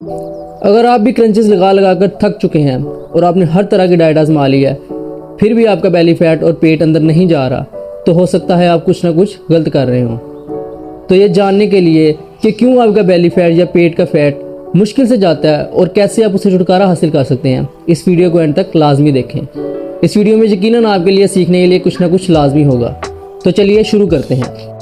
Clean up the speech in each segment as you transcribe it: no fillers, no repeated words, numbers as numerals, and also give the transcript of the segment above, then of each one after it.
अगर आप भी क्रंचेस लगा लगा कर थक चुके हैं और आपने हर तरह की डाइट आजमा ली है, फिर भी आपका बेली फैट और पेट अंदर नहीं जा रहा, तो हो सकता है आप कुछ ना कुछ गलत कर रहे हो। तो ये जानने के लिए कि क्यों आपका बेली फैट या पेट का फैट मुश्किल से जाता है और कैसे आप उससे छुटकारा हासिल कर सकते हैं, इस वीडियो को एंड तक लाजमी देखें। इस वीडियो में यकीनन आपके लिए सीखने के लिए कुछ ना कुछ लाजमी होगा। तो चलिए शुरू करते हैं।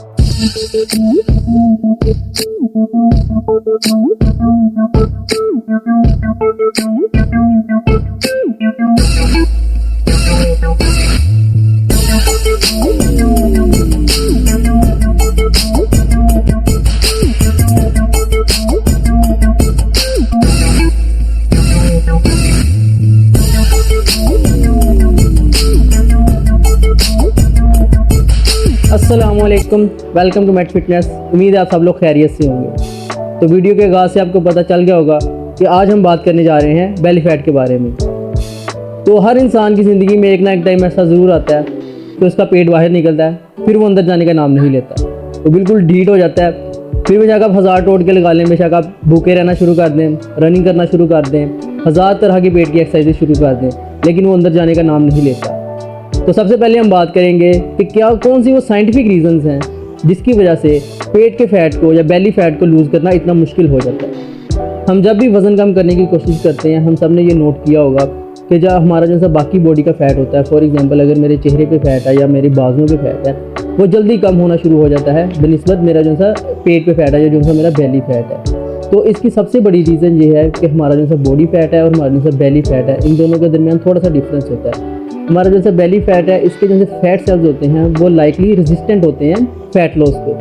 अस्सलामुअलैकुम, वेलकम टू मेट फिटनेस। उम्मीद है आप सब लोग खैरियत से होंगे। तो वीडियो के आगाज़ से आपको पता चल गया होगा कि आज हम बात करने जा रहे हैं बेली फैट के बारे में। तो हर इंसान की ज़िंदगी में एक ना एक टाइम ऐसा ज़रूर आता है कि उसका पेट बाहर निकलता है, फिर वो अंदर जाने का नाम नहीं लेता, तो बिल्कुल ढीठ हो जाता है। फिर बेशक आप हज़ार टोट के लगा लें, बेशक आप भूखे रहना शुरू कर दें, रनिंग करना शुरू कर दें, हज़ार तरह की पेट की एक्सरसाइज शुरू कर दें, लेकिन वो अंदर जाने का नाम नहीं लेता। तो सबसे पहले हम बात करेंगे कि कौन सी वो साइंटिफिक रीजंस हैं जिसकी वजह से पेट के फैट को या बेली फैट को लूज़ करना इतना मुश्किल हो जाता है। हम जब भी वज़न कम करने की कोशिश करते हैं, हम सब ने ये नोट किया होगा कि जब हमारा जैसा बाकी बॉडी का फ़ैट होता है, फॉर एग्जांपल अगर मेरे चेहरे पे फैट है या मेरी बाजुओं पे फैट है, वो जल्दी कम होना शुरू हो जाता है बनिस्बत मेरा जो सा पेट पे फैट है या जो सा मेरा बेली फैट है। तो इसकी सबसे बड़ी रीज़न ये है कि हमारा जो सा बॉडी फैट है और हमारा जो सा बेली फैट है, इन दोनों के दरमियान थोड़ा सा डिफरेंस होता है। हमारा जैसे बेली फैट है, इसके जैसे फैट सेल्स होते हैं वो लाइकली रेजिस्टेंट होते हैं फैट लॉस को।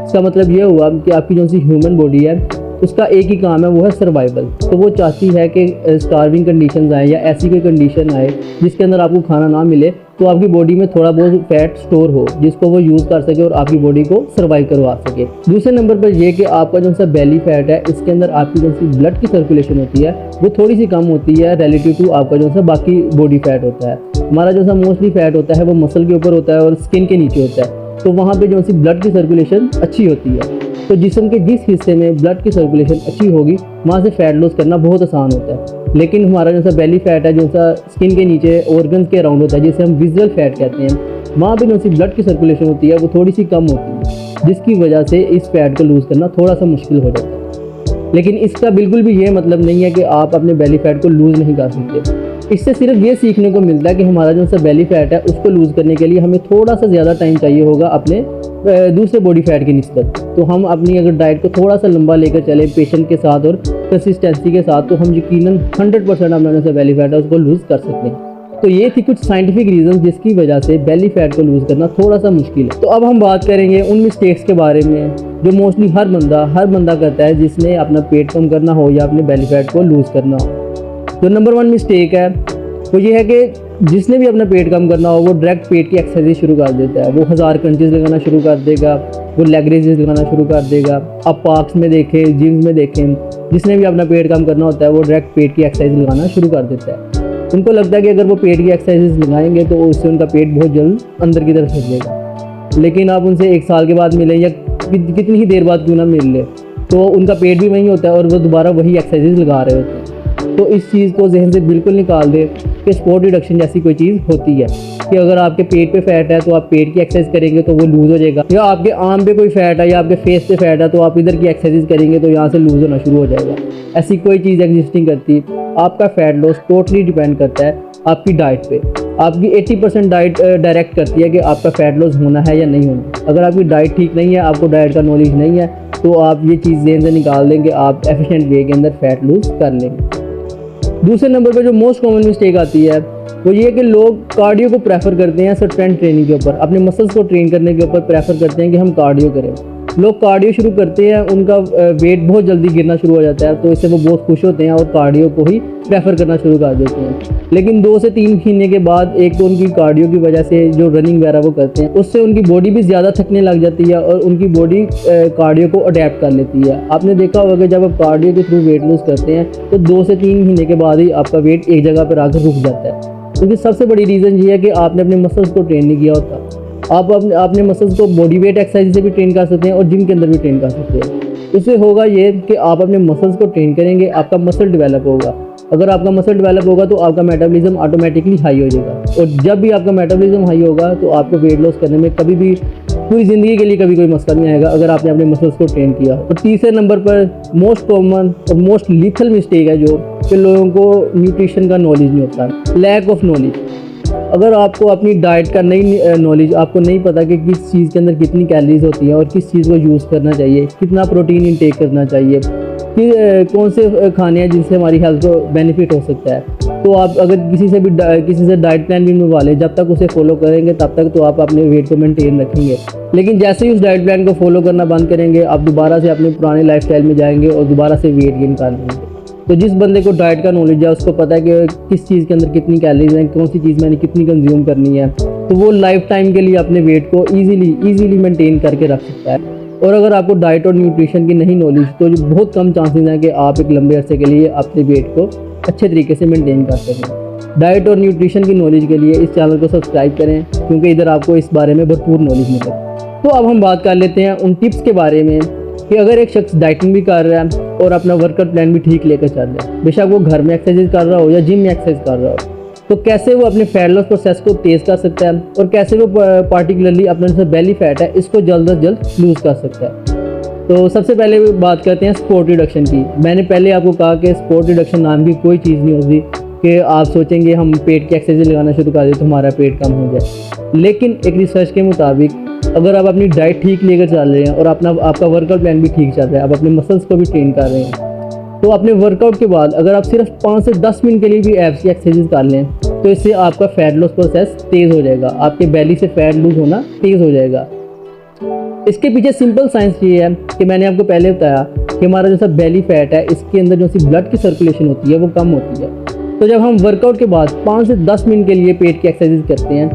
इसका मतलब ये हुआ कि आपकी जो सी ह्यूमन बॉडी है उसका एक ही काम है, वो है सर्वाइवल। तो वो चाहती है कि स्टार्विंग कंडीशंस आए या ऐसी कोई कंडीशन आए जिसके अंदर आपको खाना ना मिले, तो आपकी बॉडी में थोड़ा बहुत फैट स्टोर हो जिसको वो यूज़ कर सके और आपकी बॉडी को सर्वाइव करवा सके। दूसरे नंबर पर यह कि आपका जो सा बेली फैट है, इसके अंदर आपकी जो सी ब्लड की सर्कुलेशन होती है वो थोड़ी सी कम होती है रिलेटिव टू आपका जो सा बाकी बॉडी फैट होता है। हमारा जो सा मोस्टली फैट होता है वो मसल के ऊपर होता है और स्किन के नीचे होता है, तो वहाँ पे जो सी ब्लड की सर्कुलेशन अच्छी होती है। तो जिस्म के जिस हिस्से में ब्लड की सर्कुलेशन अच्छी होगी वहाँ से फैट लॉस करना बहुत आसान होता है। लेकिन हमारा जो सा बेली फैट है, जो सा स्किन के नीचे ऑर्गन्स के अराउंड होता है, जिसे हम विजुअल फैट कहते हैं, वहाँ पे जो सी ब्लड की सर्कुलेशन होती है वो थोड़ी सी कम होती है, जिसकी वजह से इस फैट को लूज़ करना थोड़ा सा मुश्किल हो जाता है। लेकिन इसका बिल्कुल भी ये मतलब नहीं है कि आप अपने बेली फैट को लूज़ नहीं कर सकते। इससे सिर्फ ये सीखने को मिलता है कि हमारा जो सा बेली फैट है उसको लूज़ करने के लिए हमें थोड़ा सा ज़्यादा टाइम चाहिए होगा अपने दूसरे बॉडी फैट की निस्बत। तो हम अपनी अगर डाइट को थोड़ा सा लंबा लेकर चले पेशेंस के साथ और कंसिस्टेंसी के साथ, तो हम यकीनन 100% अपना जो सा बेली फैट है उसको लूज़ कर सकते हैं। तो ये थी कुछ साइंटिफिक रीज़न जिसकी वजह से बेली फैट को लूज़ करना थोड़ा सा मुश्किल है। तो अब हम बात करेंगे उन मिस्टेक्स के बारे में जो मोस्टली हर बंदा करता है जिसने अपना पेट कम करना हो या अपने बेली फैट को लूज़ करना हो। तो नंबर 1 मिस्टेक है वो ये है कि जिसने भी अपना पेट कम करना हो वो डायरेक्ट पेट की एक्सरसाइज शुरू कर देता है। वो 1000 क्रंचेस लगाना शुरू कर देगा, वो लेग रेजेस लगाना शुरू कर देगा। आप पार्क्स में देखें, जिम्स में देखें, जिसने भी अपना पेट कम करना होता है वो डायरेक्ट पेट की एक्सरसाइज लगाना शुरू कर देता है। उनको लगता है कि अगर वो पेट की एक्सरसाइज लगाएंगे तो उससे उनका पेट बहुत जल्द अंदर की तरफ खिंच जाएगा। लेकिन आप उनसे 1 साल के बाद मिलें या कितनी ही देर बाद क्यों ना मिल ले, तो उनका पेट भी वहीं होता है और वो दोबारा वही एक्सरसाइज लगा रहे होते हैं। तो इस चीज़ को जहन से बिल्कुल निकाल दे कि स्पॉट रिडक्शन जैसी कोई चीज़ होती है कि अगर आपके पेट पे फैट है तो आप पेट की एक्सरसाइज करेंगे तो वो लूज़ हो जाएगा, या आपके आर्म पे कोई फैट है या आपके फेस पे फैट है तो आप इधर की एक्सरसाइज करेंगे तो यहाँ से लूज़ होना शुरू हो जाएगा। ऐसी कोई चीज़ एग्जिस्ट नहीं करती। आपका फैट लॉस टोटली डिपेंड करता है आपकी डाइट पे। आपकी 80% डाइट डायरेक्ट करती है कि आपका फैट लॉस होना है या नहीं होना। अगर आपकी डाइट ठीक नहीं है, आपको डाइट का नॉलेज नहीं है, तो आप ये चीज़ ज़हन से निकाल देंगे, आप एफिशिएंट वे के अंदर फैट लूज़ कर लेंगे। दूसरे नंबर पर जो मोस्ट कॉमन मिस्टेक आती है वो ये है कि लोग कार्डियो को प्रेफर करते हैं स्ट्रेंथ ट्रेनिंग के ऊपर, अपने मसल्स को ट्रेन करने के ऊपर प्रेफर करते हैं कि हम कार्डियो करें। लोग कार्डियो शुरू करते हैं, उनका वेट बहुत जल्दी गिरना शुरू हो जाता है, तो इससे वो बहुत खुश होते हैं और कार्डियो को ही प्रेफर करना शुरू कर देते हैं। लेकिन 2 से 3 महीने के बाद एक तो उनकी कार्डियो की वजह से जो रनिंग वगैरह वो करते हैं उससे उनकी बॉडी भी ज़्यादा थकने लग जाती है और उनकी बॉडी कार्डियो को अडेप्ट कर लेती है। आपने देखा होगा कि जब आप कार्डियो के थ्रू वेट लूज़ करते हैं तो 2 से 3 महीने के बाद ही आपका वेट एक जगह पर आकर रुक जाता है। क्योंकि सबसे बड़ी रीज़न ये है कि आपने अपने मसल्स को ट्रेन नहीं किया होता। आप अपने मसल्स को बॉडी वेट एक्सरसाइज से भी ट्रेन कर सकते हैं और जिम के अंदर भी ट्रेन कर सकते हैं। उससे होगा ये कि आप अपने मसल्स को ट्रेन करेंगे, आपका मसल डेवलप होगा। अगर आपका मसल डेवलप होगा तो आपका मेटाबॉलिज्म ऑटोमेटिकली हाई हो जाएगा, और जब भी आपका मेटाबॉलिज्म हाई होगा तो आपको वेट लॉस करने में कभी भी, पूरी ज़िंदगी के लिए कभी कोई मसला नहीं आएगा अगर आपने अपने मसल्स को ट्रेन किया। तो तीसरे नंबर पर मोस्ट कॉमन और मोस्ट लीथल मिस्टेक है जो कि लोगों को न्यूट्रिशन का नॉलेज नहीं होता, लैक ऑफ नॉलेज। अगर आपको अपनी डाइट का नहीं नॉलेज, आपको नहीं पता कि किस चीज़ के अंदर कितनी कैलोरीज होती है और किस चीज़ को यूज़ करना चाहिए, कितना प्रोटीन इंटेक करना चाहिए, कि कौन से खाने हैं जिनसे हमारी हेल्थ को बेनिफिट हो सकता है, तो आप अगर किसी से डाइट प्लान भी बनवा लें, जब तक उसे फॉलो करेंगे तब तक तो आप अपने वेट को मेंटेन रखेंगे। लेकिन जैसे ही उस डाइट प्लान को फॉलो करना बंद करेंगे, आप दोबारा से अपने पुराने लाइफस्टाइल में जाएंगे और दोबारा से वेट गेन कर लेंगे। तो जिस बंदे को डाइट का नॉलेज है, उसको पता है कि किस चीज़ के अंदर कितनी कैलोरीज हैं, कौन सी चीज़ मैंने कितनी कंज्यूम करनी है, तो वो लाइफ टाइम के लिए अपने वेट को ईजीली मेंटेन करके रख सकता है। और अगर आपको डाइट और न्यूट्रिशन की नहीं नॉलेज, तो बहुत कम चांसेस हैं कि आप एक लंबे अरसे के लिए अपने वेट को अच्छे तरीके से मेंटेन कर सकें। डाइट और न्यूट्रिशन की नॉलेज के लिए इस चैनल को सब्सक्राइब करें, क्योंकि इधर आपको इस बारे में भरपूर नॉलेज मिलेगी। तो अब हम बात कर लेते हैं उन टिप्स के बारे में कि अगर एक शख्स डाइटिंग भी कर रहा है और अपना वर्कआउट प्लान भी ठीक लेकर चल रहा है, बेशक वो घर में एक्सरसाइज कर रहा हो या जिम में एक्सरसाइज कर रहा हो, तो कैसे वो अपने फैट लॉस प्रोसेस को तेज़ कर सकता है और कैसे वो पार्टिकुलरली अपना जो बेली फैट है इसको जल्द अज जल्द लूज़ कर सकता है। तो सबसे पहले बात करते हैं स्पोर्ट रिडक्शन की। मैंने पहले आपको कहा कि स्पोर्ट रिडक्शन नाम की कोई चीज़ नहीं होती कि आप सोचेंगे हम पेट की एक्सरसाइज लगाना शुरू कर दें तो हमारा पेट कम हो जाए। लेकिन एक रिसर्च के मुताबिक अगर आप अपनी डाइट ठीक लेकर चल रहे हैं और आपका वर्कआउट प्लान भी ठीक चल रहा है, आप अपने मसल्स को भी ट्रेन कर रहे हैं, तो अपने वर्कआउट के बाद अगर आप सिर्फ 5 से 10 मिनट के लिए भी एब्स की एक्सरसाइज कर लें, तो इससे आपका फैट लॉस प्रोसेस तेज़ हो जाएगा, आपके बेली से फैट लूज होना तेज़ हो जाएगा। इसके पीछे सिंपल साइंस ये है कि मैंने आपको पहले बताया कि हमारा जो सा बेली फैट है, इसके अंदर जो सी ब्लड की सर्कुलेशन होती है वो कम होती है। तो जब हम वर्कआउट के बाद 5 से 10 मिनट के लिए पेट की एक्सरसाइज करते हैं,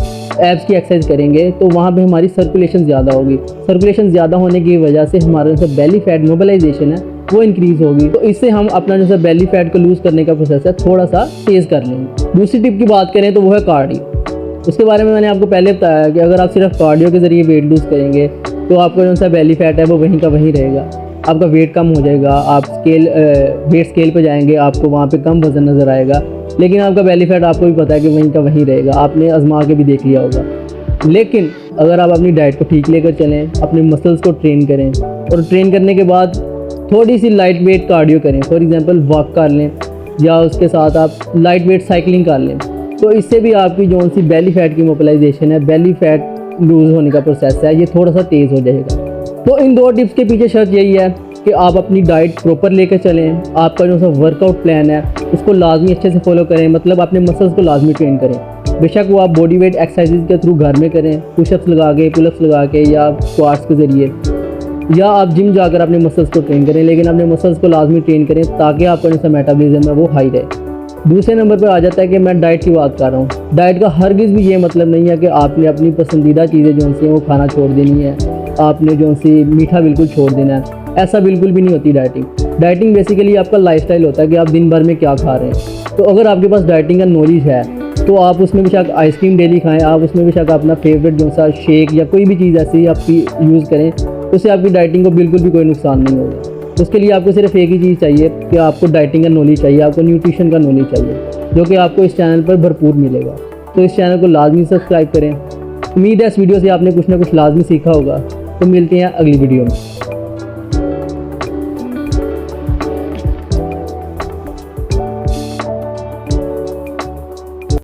एब्स की एक्सरसाइज करेंगे, तो वहाँ पे हमारी सर्कुलेशन ज़्यादा होगी। सर्कुलेशन ज़्यादा होने की वजह से हमारा जो बेली फैट मोबिलाइजेशन है वो इंक्रीज़ होगी। तो इससे हम अपना जो बेली फैट को लूज़ करने का प्रोसेस है थोड़ा सा तेज़ कर लेंगे। दूसरी टिप की बात करें तो वो है कार्डियो। उसके बारे में मैंने आपको पहले बताया कि अगर आप सिर्फ कार्डियो के ज़रिए वेट लूज़ करेंगे तो आपका जो सा बेली फैट है वो वहीं का वहीं रहेगा, आपका वेट कम हो जाएगा, आप वेट स्केल पे जाएंगे, आपको वहाँ पे कम वज़न नज़र आएगा, लेकिन आपका बेली फैट आपको भी पता है कि वहीं का वहीं रहेगा, आपने आजमा के भी देख लिया होगा। लेकिन अगर आप अपनी डाइट को ठीक लेकर चलें, अपने मसल्स को ट्रेन करें और ट्रेन करने के बाद थोड़ी सी लाइट वेट कार्डियो करें, फॉर एग्जांपल वॉक कर लें या उसके साथ आप लाइट वेट साइकिलिंग कर लें, तो इससे भी आपकी जो सी बेली फैट की मोबिलाइजेशन है, बेली फैट लूज़ होने का प्रोसेस है, ये थोड़ा सा तेज़ हो जाएगा। तो इन 2 टिप्स के पीछे शर्त यही है कि आप अपनी डाइट प्रॉपर लेकर चलें, आपका जो सा वर्कआउट प्लान है उसको लाजमी अच्छे से फॉलो करें, मतलब अपने मसल्स को लाजमी ट्रेन करें। बेशक वो आप बॉडी वेट एक्सरसाइज के थ्रू घर में करें, पुशअप्स लगा के, पुलअप्स लगा के या स्क्वाट्स के ज़रिए, या आप जिम जाकर अपने मसल्स को ट्रेन करें, लेकिन अपने मसल्स को लाजमी ट्रेन करें ताकि आपका जो सा मेटाबॉलिज्म है वो हाई रहे। दूसरे नंबर पर आ जाता है कि मैं डाइट की बात कर रहा हूँ। डाइट का हरगिज़ भी ये मतलब नहीं है कि आपने अपनी पसंदीदा चीज़ें जो सी हैं वो खाना छोड़ देनी है, आपने जो सी मीठा बिल्कुल छोड़ देना है, ऐसा बिल्कुल भी नहीं होती डाइटिंग। डाइटिंग बेसिकली आपका लाइफस्टाइल होता है कि आप दिन भर में क्या खा रहे हैं। तो अगर आपके पास डाइटिंग का नॉलेज है तो आप उसमें बेशक आइसक्रीम डेली खाएँ, आप उसमें बेशक अपना फेवरेट जो सा शेक या कोई भी चीज़ ऐसी आपकी यूज़ करें, उससे आपकी डाइटिंग को बिल्कुल भी कोई नुकसान नहीं होगा। उसके लिए आपको सिर्फ एक ही चीज़ चाहिए कि आपको डाइटिंग का नॉलेज चाहिए, आपको न्यूट्रिशन का नॉलेज चाहिए, जो कि आपको इस चैनल पर भरपूर मिलेगा। तो इस चैनल को लाजमी सब्सक्राइब करें। उम्मीद है इस वीडियो से आपने कुछ ना कुछ लाजमी सीखा होगा। तो मिलते हैं अगली वीडियो में।